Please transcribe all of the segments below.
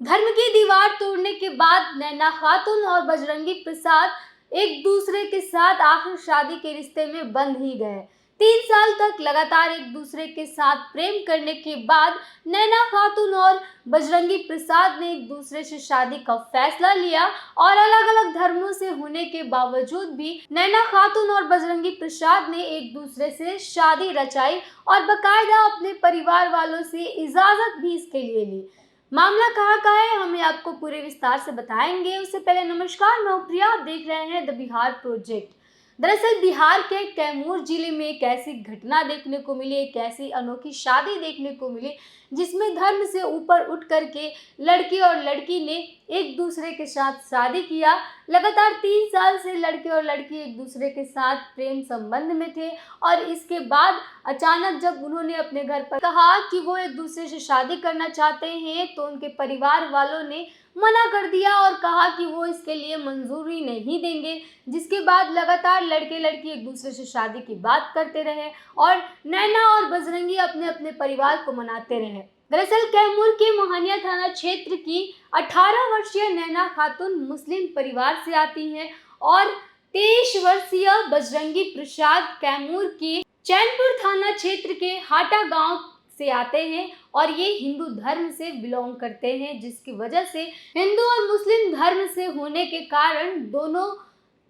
धर्म की दीवार तोड़ने के बाद नैना खातून और बजरंगी प्रसाद एक दूसरे के साथ आखिर शादी के रिश्ते में बंध ही गए। 3 साल तक लगातार एक दूसरे के साथ प्रेम करने के बाद नैना खातून और बजरंगी प्रसाद ने एक दूसरे से शादी का फैसला लिया और अलग अलग धर्मों से होने के बावजूद भी नैना खातून और बजरंगी प्रसाद ने एक दूसरे से शादी रचाई और बाकायदा अपने परिवार वालों से इजाजत भी इसके लिए ली। मामला कहाँ का है, हमें आपको पूरे विस्तार से बताएंगे। उससे पहले नमस्कार, मैं प्रिया, आप देख रहे हैं द बिहार प्रोजेक्ट। दरअसल बिहार के कैमूर जिले में एक ऐसी घटना देखने को मिली, एक ऐसी अनोखी शादी देखने को मिली जिसमें धर्म से ऊपर उठ करके लड़के और लड़की ने एक दूसरे के साथ शादी किया। लगातार 3 साल से लड़के और लड़की एक दूसरे के साथ प्रेम संबंध में थे और इसके बाद अचानक जब उन्होंने अपने घर पर कहा कि वो एक दूसरे से शादी करना चाहते हैं तो उनके परिवार वालों ने मना कर दिया और कहा कि वो इसके लिए मंजूरी नहीं देंगे। जिसके बाद लगातार लड़के लड़की एक दूसरे से शादी की बात करते रहे और नैना और बजरंगी अपने अपने परिवार को मनाते रहे। दरअसल कैमूर के मोहनिया थाना क्षेत्र की 18 वर्षीय नैना खातून मुस्लिम परिवार से आती हैं और 23 वर्षीय बजरंगी प्रसाद कैमूर के चैनपुर थाना क्षेत्र के हाटा गांव से आते हैं और ये हिंदू धर्म से बिलोंग करते हैं, जिसकी वजह से हिंदू और मुस्लिम धर्म से होने के कारण दोनों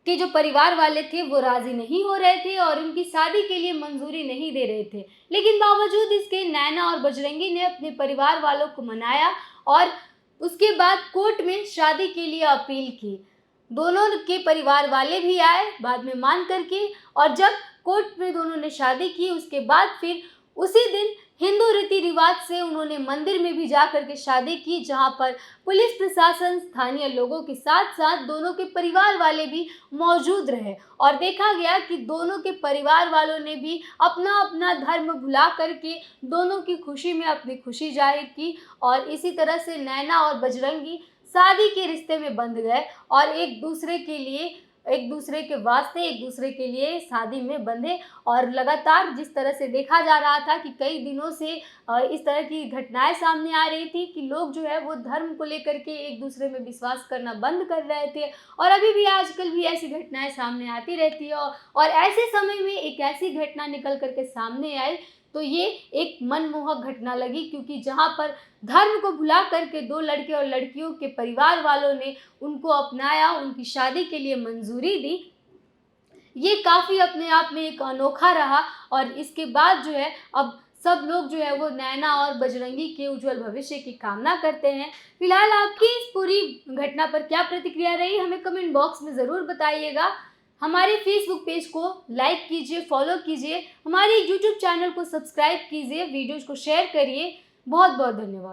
के जो परिवार वाले थे वो राजी नहीं हो रहे थे और उनकी शादी के लिए मंजूरी नहीं दे रहे थे। लेकिन बावजूद इसके नैना और बजरंगी ने अपने परिवार वालों को मनाया और उसके बाद कोर्ट में शादी के लिए अपील की। दोनों के परिवार वाले भी आए बाद में मान करके, और जब कोर्ट में दोनों ने शादी की उसके बाद फिर उसी दिन हिंदू रीति रिवाज से उन्होंने मंदिर में भी जा करके शादी की, जहां पर पुलिस प्रशासन, स्थानीय लोगों के साथ साथ दोनों के परिवार वाले भी मौजूद रहे और देखा गया कि दोनों के परिवार वालों ने भी अपना अपना धर्म भुला करके दोनों की खुशी में अपनी खुशी जाहिर की और इसी तरह से नैना और बजरंगी शादी के रिश्ते में बंध गए और एक दूसरे के वास्ते एक दूसरे के लिए शादी में बंधे। और लगातार जिस तरह से देखा जा रहा था कि कई दिनों से इस तरह की घटनाएं सामने आ रही थी कि लोग जो है वो धर्म को लेकर के एक दूसरे में विश्वास करना बंद कर रहे थे और अभी भी आजकल भी ऐसी घटनाएं सामने आती रहती है और ऐसे समय में एक ऐसी घटना निकल करके सामने आई तो ये एक मनमोहक घटना लगी, क्योंकि जहाँ पर धर्म को भुला करके दो लड़के और लड़कियों के परिवार वालों ने उनको अपनाया, उनकी शादी के लिए मंजूरी दी। ये काफ़ी अपने आप में एक अनोखा रहा और इसके बाद जो है अब सब लोग जो है वो नैना और बजरंगी के उज्जवल भविष्य की कामना करते हैं। फिलहाल आपकी इस पूरी घटना पर क्या प्रतिक्रिया रही, हमें कमेंट बॉक्स में ज़रूर बताइएगा। हमारे फेसबुक पेज को लाइक कीजिए, फॉलो कीजिए, हमारे यूट्यूब चैनल को सब्सक्राइब कीजिए, वीडियोज़ को शेयर करिए। बहुत बहुत धन्यवाद।